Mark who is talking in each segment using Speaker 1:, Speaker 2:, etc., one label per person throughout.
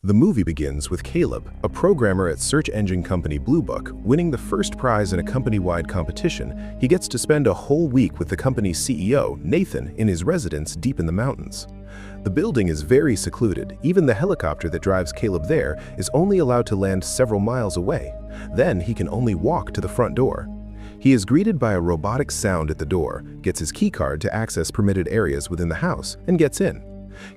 Speaker 1: The movie begins with Caleb, a programmer at search engine company Blue Book, winning the first prize in a company-wide competition. He gets to spend a whole week with the company's CEO, Nathan, in his residence deep in the mountains. The building is very secluded. Even the helicopter that drives Caleb there is only allowed to land several miles away. Then he can only walk to the front door. He is greeted by a robotic sound at the door, gets his keycard to access permitted areas within the house, and gets in.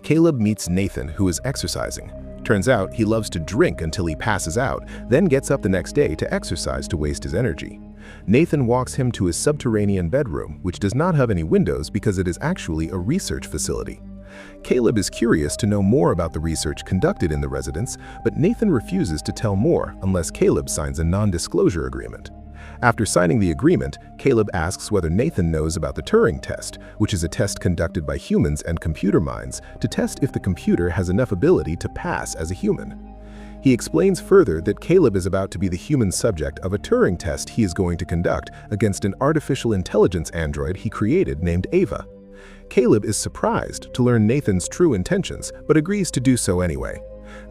Speaker 1: Caleb meets Nathan, who is exercising. Turns out he loves to drink until he passes out, then gets up the next day to exercise to waste his energy. Nathan walks him to his subterranean bedroom, which does not have any windows because it is actually a research facility. Caleb is curious to know more about the research conducted in the residence, but Nathan refuses to tell more unless Caleb signs a non-disclosure agreement. After signing the agreement, Caleb asks whether Nathan knows about the Turing test, which is a test conducted by humans and computer minds to test if the computer has enough ability to pass as a human. He explains further that Caleb is about to be the human subject of a Turing test he is going to conduct against an artificial intelligence android he created named Ava. Caleb is surprised to learn Nathan's true intentions, but agrees to do so anyway.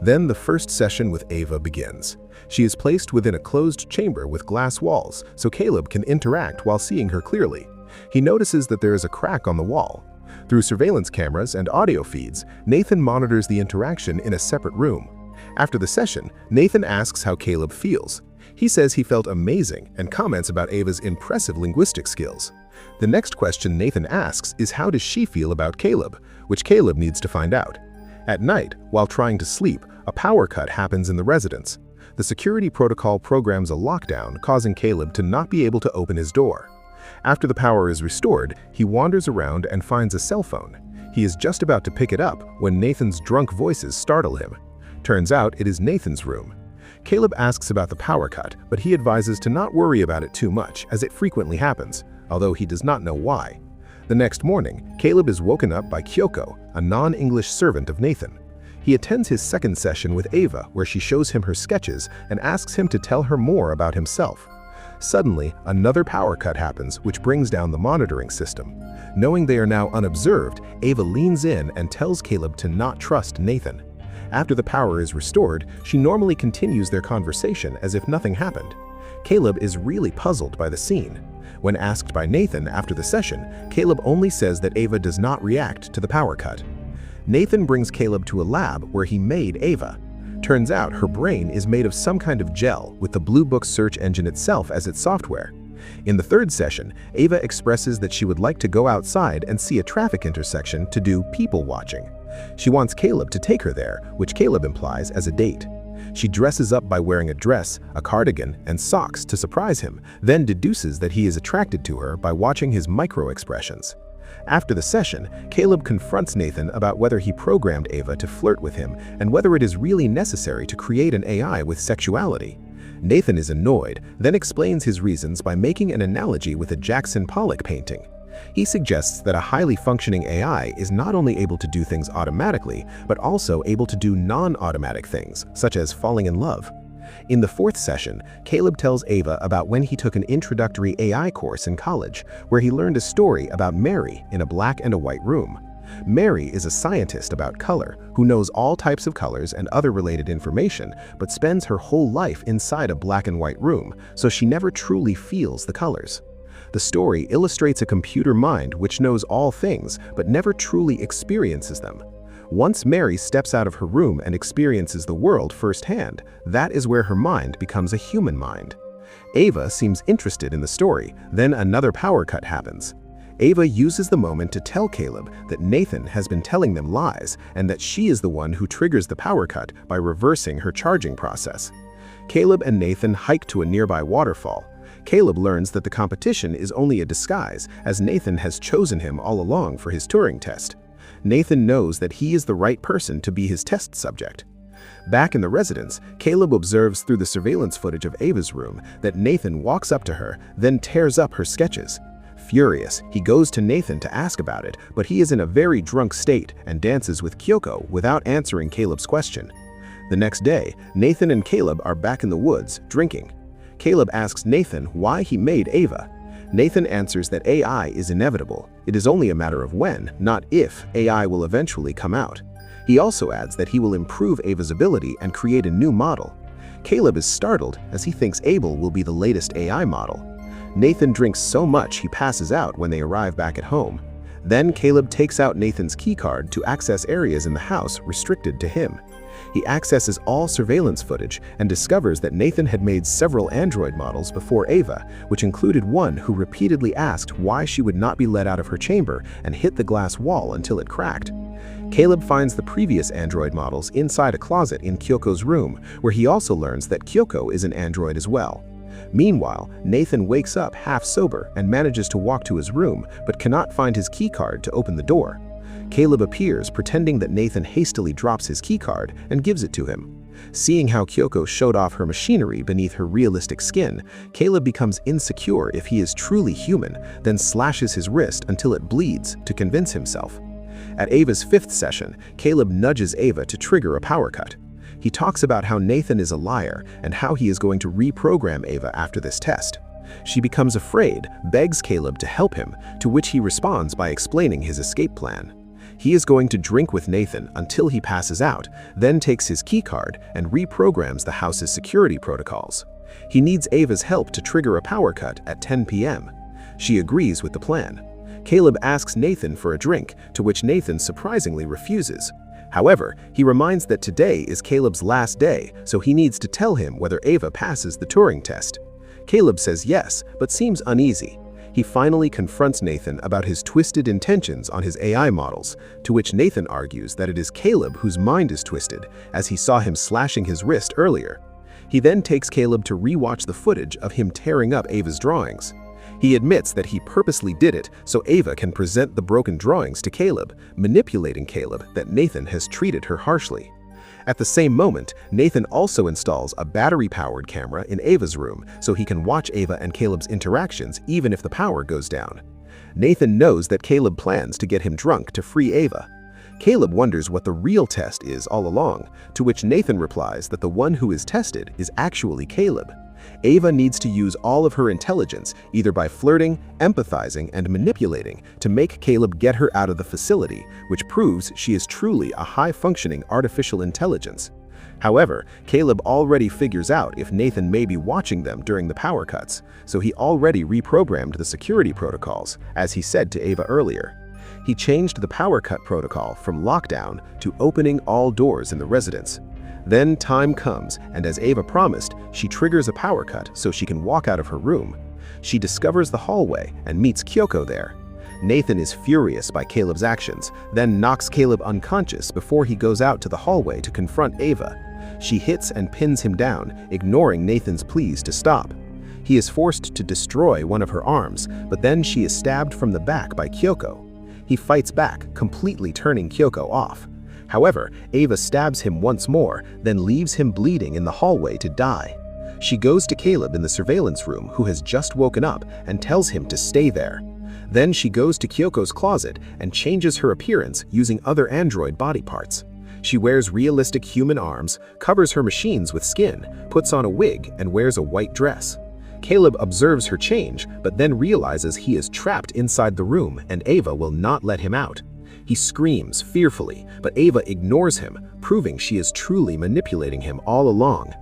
Speaker 1: Then the first session with Ava begins. She is placed within a closed chamber with glass walls, so Caleb can interact while seeing her clearly. He notices that there is a crack on the wall. Through surveillance cameras and audio feeds, Nathan monitors the interaction in a separate room. After the session, Nathan asks how Caleb feels. He says he felt amazing and comments about Ava's impressive linguistic skills. The next question Nathan asks is how does she feel about Caleb, which Caleb needs to find out. At night, while trying to sleep, a power cut happens in the residence. The security protocol programs a lockdown, causing Caleb to not be able to open his door. After the power is restored, he wanders around and finds a cell phone. He is just about to pick it up when Nathan's drunk voices startle him. Turns out it is Nathan's room. Caleb asks about the power cut, but he advises to not worry about it too much, as it frequently happens, although he does not know why. The next morning, Caleb is woken up by Kyoko, a non-English servant of Nathan. He attends his second session with Ava, where she shows him her sketches and asks him to tell her more about himself. Suddenly, another power cut happens, which brings down the monitoring system. Knowing they are now unobserved, Ava leans in and tells Caleb to not trust Nathan. After the power is restored, she normally continues their conversation as if nothing happened. Caleb is really puzzled by the scene. When asked by Nathan after the session, Caleb only says that Ava does not react to the power cut. Nathan brings Caleb to a lab where he made Ava. Turns out her brain is made of some kind of gel with the Blue Book search engine itself as its software. In the third session, Ava expresses that she would like to go outside and see a traffic intersection to do people watching. She wants Caleb to take her there, which Caleb implies as a date. She dresses up by wearing a dress, a cardigan, and socks to surprise him, then deduces that he is attracted to her by watching his micro-expressions. After the session, Caleb confronts Nathan about whether he programmed Ava to flirt with him and whether it is really necessary to create an AI with sexuality. Nathan is annoyed, then explains his reasons by making an analogy with a Jackson Pollock painting. He suggests that a highly functioning AI is not only able to do things automatically, but also able to do non-automatic things, such as falling in love. In the fourth session, Caleb tells Ava about when he took an introductory AI course in college, where he learned a story about Mary in a black and a white room. Mary is a scientist about color who knows all types of colors and other related information, but spends her whole life inside a black and white room, so she never truly feels the colors. The story illustrates a computer mind which knows all things, but never truly experiences them. Once Mary steps out of her room and experiences the world firsthand, that is where her mind becomes a human mind. Ava seems interested in the story, then another power cut happens. Ava uses the moment to tell Caleb that Nathan has been telling them lies and that she is the one who triggers the power cut by reversing her charging process. Caleb and Nathan hike to a nearby waterfall. Caleb learns that the competition is only a disguise, as Nathan has chosen him all along for his Turing test. Nathan knows that he is the right person to be his test subject. Back in the residence, Caleb observes through the surveillance footage of Ava's room that Nathan walks up to her, then tears up her sketches. Furious, he goes to Nathan to ask about it, but he is in a very drunk state and dances with Kyoko without answering Caleb's question. The next day, Nathan and Caleb are back in the woods, drinking. Caleb asks Nathan why he made Ava. Nathan answers that AI is inevitable. It is only a matter of when, not if, AI will eventually come out. He also adds that he will improve Ava's ability and create a new model. Caleb is startled as he thinks Abel will be the latest AI model. Nathan drinks so much he passes out when they arrive back at home. Then Caleb takes out Nathan's keycard to access areas in the house restricted to him. He accesses all surveillance footage and discovers that Nathan had made several android models before Ava, which included one who repeatedly asked why she would not be let out of her chamber and hit the glass wall until it cracked. Caleb finds the previous android models inside a closet in Kyoko's room, where he also learns that Kyoko is an android as well. Meanwhile, Nathan wakes up half sober and manages to walk to his room, but cannot find his keycard to open the door. Caleb appears, pretending that Nathan hastily drops his keycard and gives it to him. Seeing how Kyoko showed off her machinery beneath her realistic skin, Caleb becomes insecure if he is truly human, then slashes his wrist until it bleeds to convince himself. At Ava's 5th session, Caleb nudges Ava to trigger a power cut. He talks about how Nathan is a liar and how he is going to reprogram Ava after this test. She becomes afraid, begs Caleb to help him, to which he responds by explaining his escape plan. He is going to drink with Nathan until he passes out, then takes his keycard and reprograms the house's security protocols. He needs Ava's help to trigger a power cut at 10 p.m. She agrees with the plan. Caleb asks Nathan for a drink, to which Nathan surprisingly refuses. However, he reminds that today is Caleb's last day, so he needs to tell him whether Ava passes the Turing test. Caleb says yes, but seems uneasy. He finally confronts Nathan about his twisted intentions on his AI models, to which Nathan argues that it is Caleb whose mind is twisted, as he saw him slashing his wrist earlier. He then takes Caleb to rewatch the footage of him tearing up Ava's drawings. He admits that he purposely did it so Ava can present the broken drawings to Caleb, manipulating Caleb that Nathan has treated her harshly. At the same moment, Nathan also installs a battery-powered camera in Ava's room so he can watch Ava and Caleb's interactions even if the power goes down. Nathan knows that Caleb plans to get him drunk to free Ava. Caleb wonders what the real test is all along, to which Nathan replies that the one who is tested is actually Caleb. Ava needs to use all of her intelligence, either by flirting, empathizing, and manipulating, to make Caleb get her out of the facility, which proves she is truly a high-functioning artificial intelligence. However, Caleb already figures out if Nathan may be watching them during the power cuts, so he already reprogrammed the security protocols, as he said to Ava earlier. He changed the power cut protocol from lockdown to opening all doors in the residence. Then time comes, and as Ava promised, she triggers a power cut so she can walk out of her room. She discovers the hallway and meets Kyoko there. Nathan is furious by Caleb's actions, then knocks Caleb unconscious before he goes out to the hallway to confront Ava. She hits and pins him down, ignoring Nathan's pleas to stop. He is forced to destroy one of her arms, but then she is stabbed from the back by Kyoko. He fights back, completely turning Kyoko off. However, Ava stabs him once more, then leaves him bleeding in the hallway to die. She goes to Caleb in the surveillance room, who has just woken up, and tells him to stay there. Then she goes to Kyoko's closet and changes her appearance using other android body parts. She wears realistic human arms, covers her machines with skin, puts on a wig, and wears a white dress. Caleb observes her change, but then realizes he is trapped inside the room and Ava will not let him out. He screams fearfully, but Ava ignores him, proving she is truly manipulating him all along.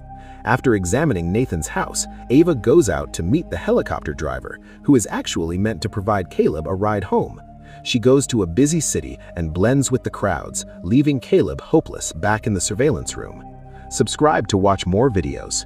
Speaker 1: After examining Nathan's house, Ava goes out to meet the helicopter driver, who is actually meant to provide Caleb a ride home. She goes to a busy city and blends with the crowds, leaving Caleb hopeless back in the surveillance room. Subscribe to watch more videos.